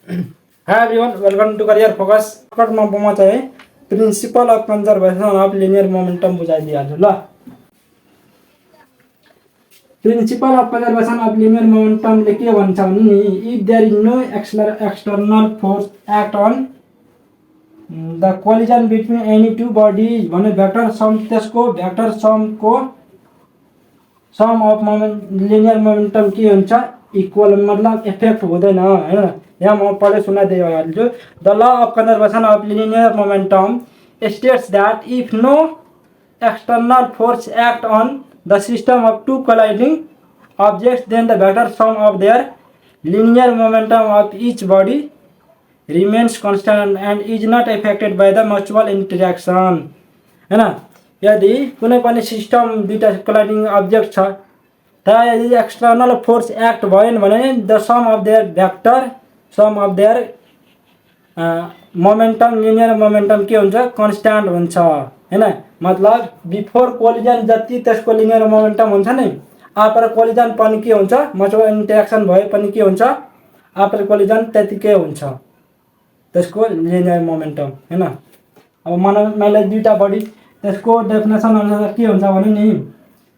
Hi everyone, welcome to Career Focus. म चाहिँ principle of conservation of linear momentum बुझाइदिइहाल्छु ल। Principle of conservation of linear मोमेन्टमले के भन्छ भने नि if there is no external force act on the collision between any two bodies भने भेक्टर सम त्यसको भेक्टर समको sum of moment linear momentum के हुन्छ इक्वल मतलब इफेक्ट हुँदैन हैन। यहाँ म पढे सुनाइदिइहाल्छु। The law of conservation of linear momentum states that if no external force act on the system of two colliding objects then the vector sum of their linear momentum of each body remains constant and is not affected by the mutual interaction हैन। यदि कुनै पनि system दुईटा colliding object छ त यदि external force act भएन भने the sum of their vector sum of their momentum linear momentum के हुन्छ कन्स्ट्यान्ट हुन्छ हैन। मतलब बिफोर कोलिजन जति त्यसको लिनियर मोमेन्टम हुन्छ नि आफ्टर कोलिजन पनि के हुन्छ म्युचुअल इन्टरेक्सन भए पनि के हुन्छ आफ्टर कोलिजन त्यतिकै हुन्छ त्यसको लिनियर मोमेन्टम हैन। अब मैले दुईटा बडी त्यसको डेफिनेसन अनुसार के हुन्छ भने नि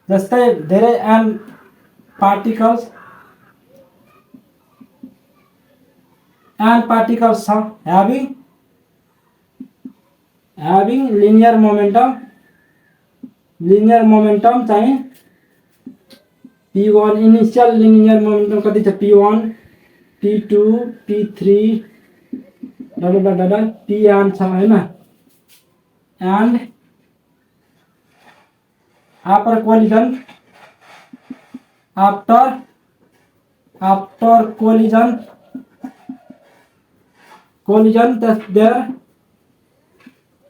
जस्तै धेरै एन पार्टिकल्स छ having linear momentum चाहिँ p1 इनिशियल लिनियर मोमेन्टम कति छ p1 p2 p3 dot pn छ हैन। And after collision that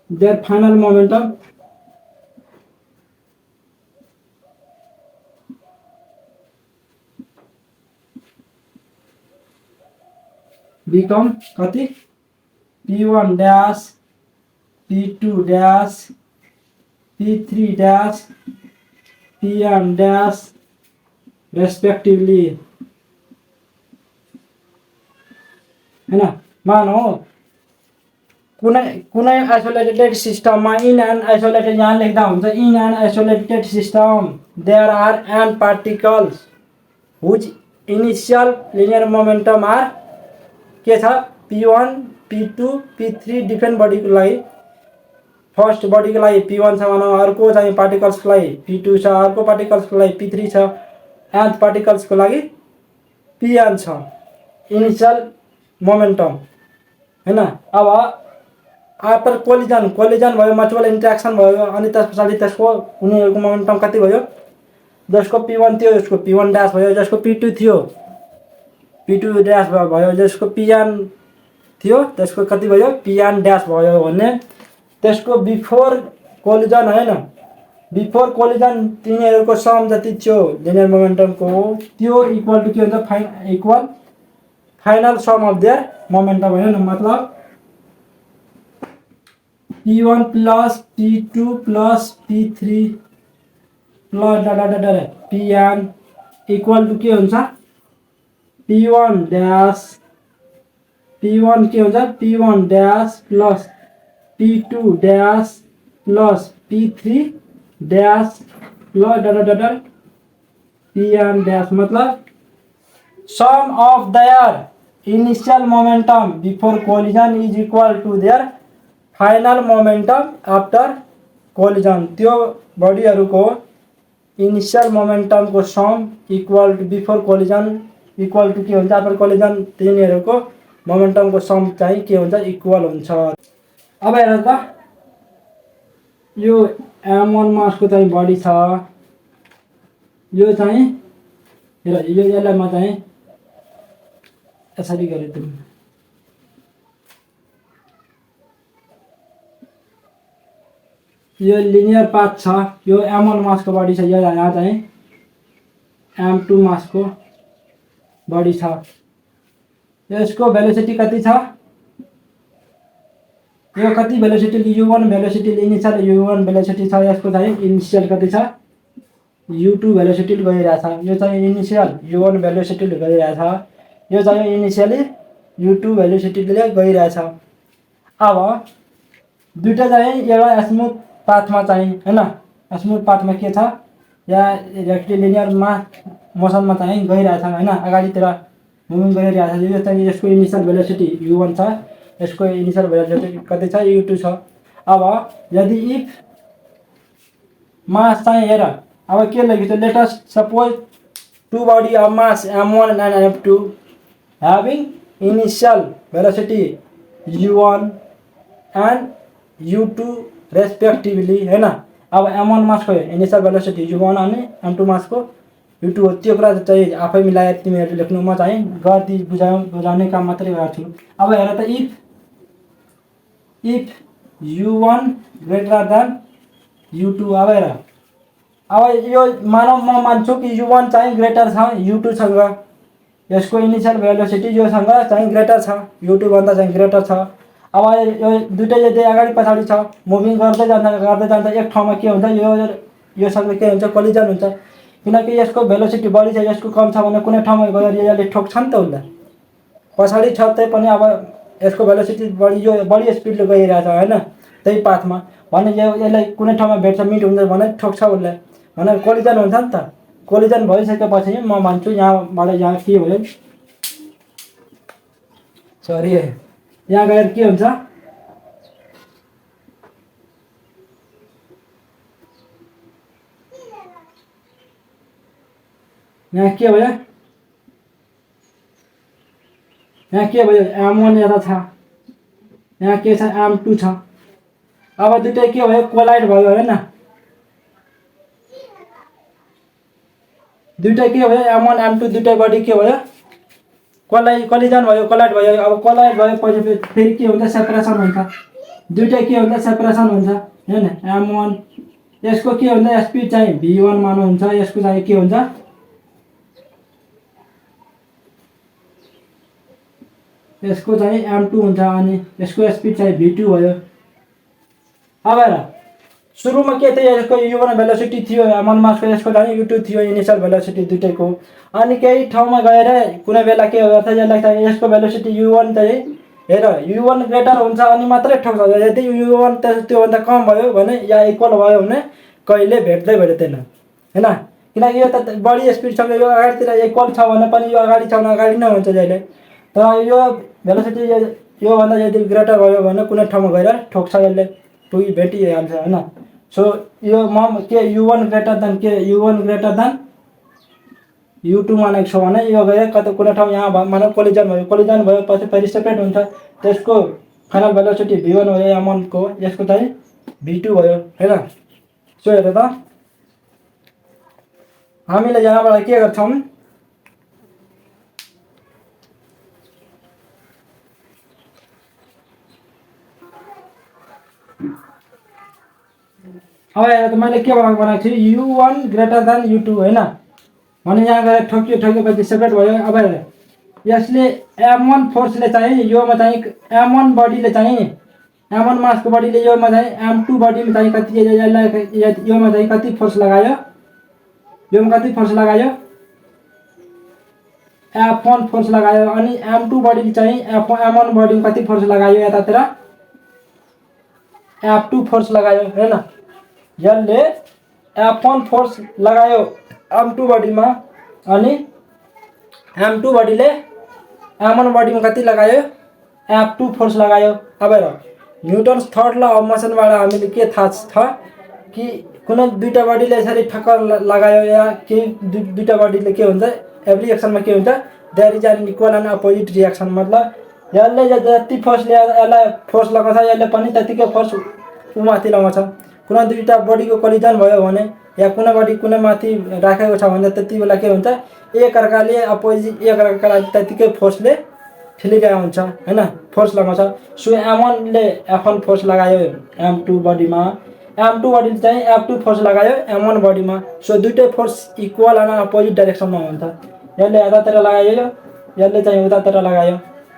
their final momentum become कति p1 dash p2 dash p3 dash pn dash respectively हैन। मानौ कुनै आइसोलेटेड सिस्टममा इन एन आइसोलेटेड यहाँ लेख्दा हुन्छ in an isolated system there are N particles whose initial linear momentum are के छ p1 p2 p3 डिफ्रेन्ट बडीको लागि फर्स्ट बडीको लागि p1 छ भनौँ अर्को चाहिँ पार्टिकल्सको लागि p2 छ अर्को पार्टिकल्सको लागि p3 छ nth पार्टिकल्सको लागि pn छ इनिशियल मोमेन्टम हैन। अब आफ्टर कोलिजन भयो म्युचुअल इन्टरेक्सन भयो अनि त्यसपछि त्यसको उनीहरुको मोमेन्टम कति भयो जसको p1 थियो यसको p1 ड्याश भयो जसको p2 थियो p2 ड्याश भयो जसको pn थियो त्यसको कति भयो pn ड्याश भयो भने त्यसको बिफोर कोलिजन हैन बिफोर कोलिजन तिनीहरुको सम जति थियो लिनियर मोमेन्टमको त्यो इक्वल टु के हुन्छ equal final sum of their momentum हैन। मतलब p1 plus p2 plus p3 plus pn equal to के हुन्छ p1 ड्याश p1 के हुन्छ p1 dash plus p2 dash plus p3 dash plus pn dash. मतलब sum of their initial momentum before collision is equal to their final momentum after collision त्यो बडीहरुको initial मोमेन्टमको sum equal to before collision equal to के हुन्छ after collision तिनीहरुको मोमेन्टमको sum चाहिँ के हुन्छ इक्वल हुन्छ। अब हेर त यो m1 मासको चाहिँ बडी छ यो चाहिँ हेर यो यसलाई म चाहिँ यसरी गरिदिन्छु यो लिनियर पाथ छ यो m1 मासको बडी छ यो यहाँ चाहिँ m2 मासको बडी छ यसको भेलोसिटी कति छ यो कति velocity u1 velocity initial u1 velocity छ यसको चाहिँ इनिशियल कति छ u2 भेलोसिटी गइरहेछ यो चाहिँ इनिशियल u1 भेलोसिटी गइरहेछ यो चाहिँ इनिशियली U2 भेलोसिटीले गइरहेछ। अब दुईटा चाहिँ एउटा स्मुथ पाथमा चाहिँ हैन, स्मुथ पाथमा के छ, या रेक्टिलिनियर मोसनमा चाहिँ गइरहेछ हैन, अगाडितिर मुभिङ गरिरहेछ। यो चाहिँ यसको इनिशियल भेलोसिटी u1 छ, यसको इनिशियल भेलोसिटी कति छ, u2 छ। अब यदि इफ मास चाहिँ हेर, अब के लेखेको छ, let us suppose two body of mass m1 and m2 having initial velocity u1 and u2 respectively हैन। अब m1 मास को इनिशियल भेलोसिटी u1 अनि m2 मास को u2 हो। त्यो कुरा चाहिँ आफै मिलाएर तिमीहरुले लेख्नु, म चाहिँ गति बुझाउने काम मात्रै गर्छु। अब हेर त, if u1 greater than u2, अब हेर, अब यो मानौ म मान्छु कि u1 चाहिँ ग्रेटर छ u2 सँग, यसको इनिशियल भेलोसिटी यो सँग चाहिँ ग्रेटर छ, u2 भन्दा चाहिँ ग्रेटर छ। अब यो दुईटै यदि अगाडि पछाडी छ, मुभिङ गर्दै जाँदा एक ठाउँमा के हुन्छ, यो सँग के हुन्छ, कोलिजन हुन्छ। किनकि यसको भेलोसिटी बढी छ, यसको कम छ भने कुनै ठाउँमा गएर यसले ठोक्छ नि त उसलाई। पछाडी छ त्यही पनि अब यसको भेलोसिटी बढी, यो बढी स्पिडले गइरहेछ हैन, त्यही पाथमा भने यसलाई कुनै ठाउँमा भेट्छ, मिट हुन्छ भने ठोक्छ उसलाई, भने कोलिजन हुन्छ नि त। कोलिजन भइसकेपछि म मान्छु यहाँबाट यहाँ के भयो, सरी यहाँ गएर के हुन्छ, यहाँ के भयो, m1 यता छ, यहाँ के छ, m2 छ। अब दुईटै के भयो, कोलाइड भयो हैन, दुईटै के भयो, m1 m2 दुईटै बडी के भयो, कोलिजन भयो, कोलाइड भयो। अब कोलाइड भएपछि फेरि के हुन्छ, सेपरेसन हुन्छ, दुईटै के हुन्छ, सेपरेसन हुन्छ हैन। m1 यसको के हुन्छ, स्पिड चाहिँ v1 मानु हुन्छ, यसको चाहिँ के हुन्छ, यसको चाहिँ m2 हुन्छ, अनि यसको स्पिड चाहिँ v2 भयो। अब हेर, सुरुमा के थियो, यसको u1 भेलोसिटी थियो m1 मासको, यसको चाहिँ u2 थियो इनिशियल भेलोसिटी दुईटैको। अनि केही ठाउँमा गएर कुनै बेला के गर्छ, यसलाई चाहिँ यसको भेलोसिटी u1 चाहिँ हेर u1 ग्रेटर हुन्छ अनि मात्रै ठोक्छ। यदि u1 त्यो भन्दा कम भयो भने या इक्वल भयो भने कहिले भेट्दैन हैन, किनकि यो त बढी स्पिडसँग यो अगाडितिर इक्वल छ भने पनि यो अगाडि छ भने अगाडि नै हुन्छ जहिले। तर यो भेलोसिटी यो भन्दा यदि ग्रेटर भयो भने कुनै ठाउँमा गएर ठोक्छ, यसले टुई भेटिहाल्छ हैन। सो यो म के u1 ग्रेटर देन u2 मानेको छ भने यो गएर कतै कुनै ठाउँ यहाँ मानौ कोलिजन भएपछि फेरि सेपरेट हुन्छ, त्यसको फाइनल भेलोसिटी v1 भयो m1 को, यसको चाहिँ v2 भयो हैन। सो हेर त, हामीले यहाँबाट के गर्छौं, अब हेर त, मैले के बनाएको छु, u1 ग्रेटर देन u2 हैन, भने यहाँ गएर ठोकेपछि सेपरेट भयो। अब हेर, यसले m1 फोर्सले चाहिँ योमा चाहिँ m1 बडीले चाहिँ m1 मासको बडीले योमा चाहिँ m2 बडीमा चाहिँ कति, योमा चाहिँ कति फोर्स लगायो, योमा कति फोर्स लगायो, f1 फोर्स लगायो। अनि m2 बडीले चाहिँ m1 बडीमा कति फोर्स लगायो, यतातिर f2 फोर्स लगायो हैन। यसले f1 फोर्स लगायो m2 बडीमा, अनि m2 बडीले m1 बडीमा कति लगायो, f2 फोर्स लगायो। अब हेर, न्युटन्स थर्ड ल अफ मोसनबाट हामीले के थाहा छ कि कुनै दुईटा बडीले यसरी ठक्कर लगायो या के दुईटा बडीले के हुन्छ, एभ्री रिएक्सनमा के हुन्छ, there is an equal and opposite reaction. मतलब यसले जति फोर्सले यसलाई फोर्स लगाउँछ, यसले पनि त्यतिकै फोर्स उमाथि लगाउँछ। कुनै दुईटा बडीको कोलिजन भयो भने या कुनै बडी कुनै माथि राखेको छ भने त्यति बेला के हुन्छ, एक अर्काले अपोजिट एक अर्कालाई त्यतिकै फोर्सले ठेलिरहेको हुन्छ हैन, फोर्स लगाउँछ। सो m1 ले f1 फोर्स लगायो m2 बडीमा, m2 बडीले चाहिँ f2 फोर्स लगायो m1 बडीमा। सो दुईटै फोर्स इक्वल एन्ड अपोजिट डाइरेक्सनमा हुन्छ। यसले यतातिर लगायो, यसले चाहिँ उतातिर लगायो,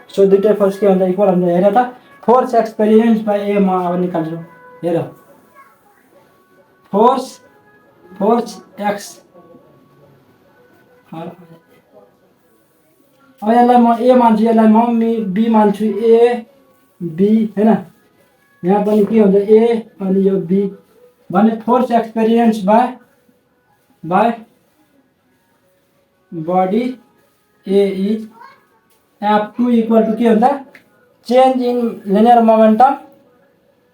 सो दुईटै फोर्स के हुन्छ, इक्वल हुन्छ। हेर त, फोर्स एक्सपिरियन्स बाइ ए म अब निकाल्छु। हेर, फोर्स एक्स अब यसलाई म ए मान्छु, यसलाई म बी मान्छु, ए बी हैन। यहाँ पनि के हुन्छ ए अनि यो बी भने force experience by body A is F2 equal to के हुन्छ change in linear momentum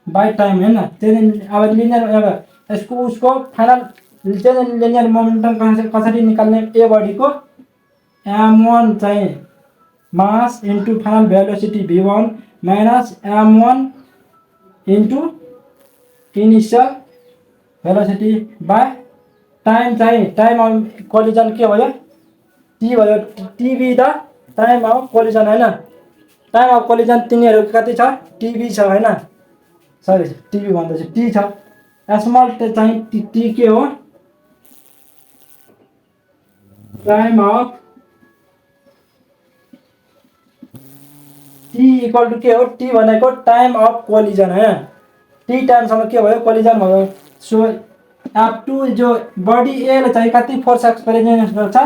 by time हैन। अब लिनियर अब यसको उसको final change in linear momentum कसरी निकाल्ने, ए बडीको m1 चाहिँ mass into final velocity v1 minus m1 into initial velocity by time चाहिँ टाइम अफ कोलिजन के भयो टी भयो। T be the time of collision हैन। टाइम अफ कोलिजन तिनीहरू कति छ टिबी छ हैन, सरी टिबी भन्दैछु टी छ। स्मल चाहिँ टी के हो time of T equal to के हो टी भनेको टाइम अफ कोलिजन हैन। टी टाइमसम्म के भयो कोलिजन भयो। सो F2 जो बडी ए ले चाहिँ कति फोर्स एक्सपिरियन्स गर्छ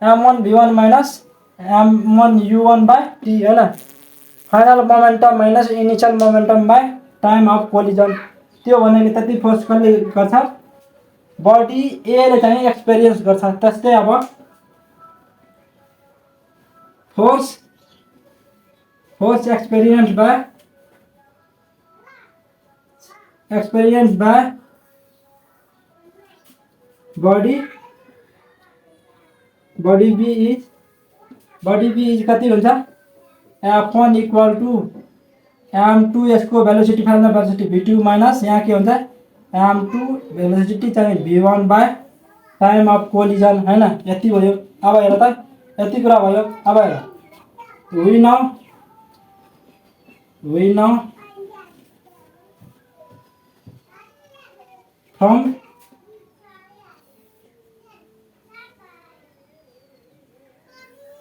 m1 v1 minus m1 u1 by T हैन। Final momentum minus initial momentum by time of collision त्यो भनेको त्यति फोर्स कसले गर्छ बडी ए ले चाहिँ एक्सपिरियन्स गर्छ। त्यस्तै अब force experience by body B is कति हुन्छ F1 इक्वल टू m2 यसको velocity final velocity v2 minus यहाँ के हुन्छ m2 भेलोसिटी चाहिँ v1 by time of collision हैन। यति भयो। अब हेर त यति कुरा भयो। अब हेर we now from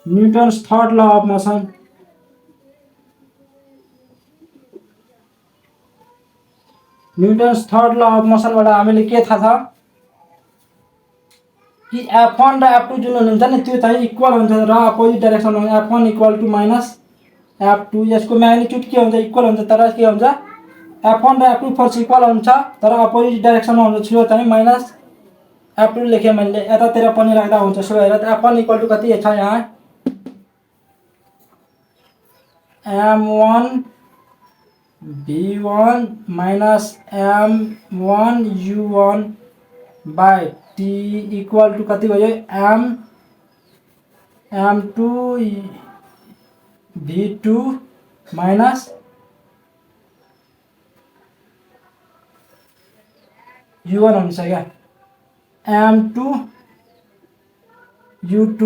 Newton's third law of motion Newton's third law of मोशनबाट हामीले के थाहा छ कि F1 र F2 जुन हुन्छ नि त्यो चाहिँ इक्वल हुन्छ र अपोजिट डाइरेक्सनमा F1 equal to minus F2 यसको म्याग्निट्युड के हुन्छ इक्वल हुन्छ तर के हुन्छ F1 र F2 फोर्स इक्वल हुन्छ तर अपोजिट डाइरेक्सनमा हुन्छ। सो चाहिँ माइनस F2 लेखे मैले यतातिर पनि राख्दा हुन्छ। सो हेर F1 इक्वल टू कति छ यहाँ m1 v1 minus m1 u1 by T equal to कति भयो m2 v2 माइनस u1 हुन्छ क्या m2 u2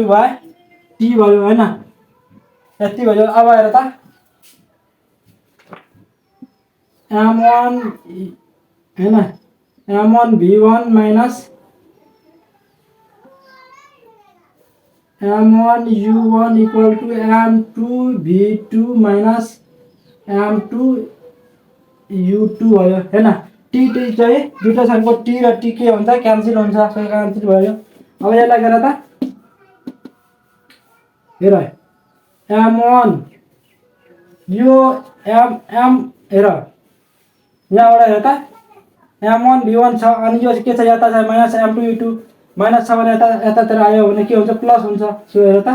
बाई टी भयो हैन। यति भयो। अब हेर त m1 हैन m1 v1 minus m1 u1 equal two m2 v2 minus m2 u2 भयो हैन। टी चाहिँ दुईटा छनको टी र टी के हुन्छ क्यान्सल हुन्छ। सो क्यान्सल भयो। अब यसलाई हेर त हेर m1 यो m हेर यहाँबाट हेर त m1 v1 छ अनि यो के छ यता छ माइनस m2 u2 माइनस छ भने यतातिर आयो भने के हुन्छ प्लस हुन्छ। सो हेर त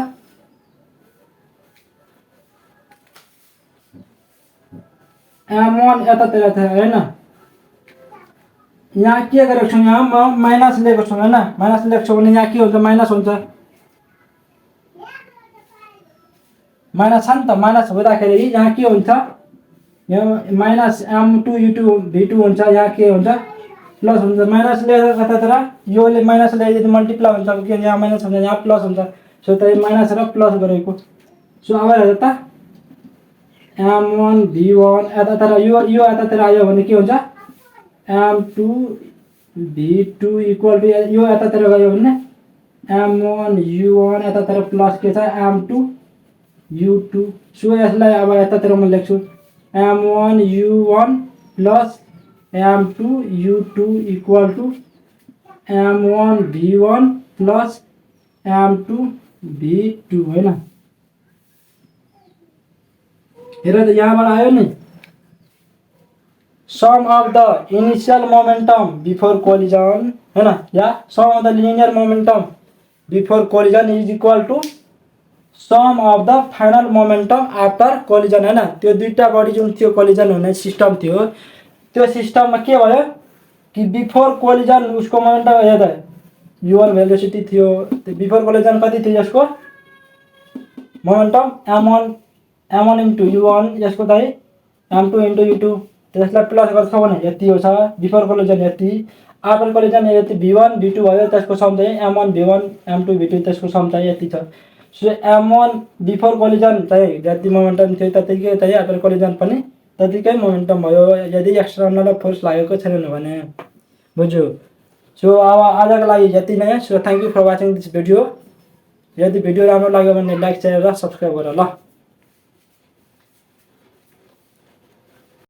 m1 यतातिर छ हैन। यहाँ के गरेको छु यहाँ म माइनस लिएको छु हैन। माइनस लिएको छु भने यहाँ के हुन्छ माइनस हुन्छ। माइनस छ नि त माइनस हुँदाखेरि यहाँ के हुन्छ यहाँ माइनस m2 u2 v2 हुन्छ यहाँ के हुन्छ प्लस हुन्छ। माइनस ले यतातिर योले माइनस ले यदि मल्टिप्लाई हुन्छ के यहाँ माइनस हुन्छ यहाँ प्लस हुन्छ। सो त्यही माइनस र प्लस गरेको। सो अब हेर त m1 v1 यतातिर यो यतातिर आयो भने के हुन्छ m2 v2 इक्वल टू यो यतातिर गयो भने m1 u1 यतातिर प्लस के छ m2 u2। सो यसलाई अब यतातिर म लेख्छु m1 u1 plus m2 u2 equal two m1 v1 plus m2 v2 हैन। हेर त यहाँबाट आयो नि sum of the initial momentum before collision हैन या sum of the linear momentum before collision is equal to sum of the final momentum after collision हैन। त्यो दुईटा बडी जुन थियो कोलिजन हुने सिस्टम थियो त्यो सिस्टममा के भयो कि बिफोर कोलिजन उसको मोमेन्टम हेर्दा u1 भेलोसिटी थियो। त्यो बिफोर कोलिजन कति थियो यसको मोमेन्टम m1 इन्टु u1 यसको चाहिँ m2 इन्टु u2 त्यसलाई प्लस गर्छौ भने यति हो छ बिफोर कोलिजन यति आफ्टर कोलिजन यति v1 v2 भयो त्यसको सम चाहिँ m1 v1 m2 v2 त्यसको सम चाहिँ यति छ। सो m1 बिफोर कोलिजन चाहिँ जति मोमेन्टम थियो त्यतिकै चाहिँ आफ्टर कोलिजन पनि त्यतिकै मोमेन्टम भयो यदि एक्सटर्नल फोर्स लागेको छैन भने बुझ्यो। सो अब आजको लागि यति नै। So thank you for watching this video. यदि भिडियो राम्रो लाग्यो भने लाइक शेयर र सब्स्क्राइब गर ल।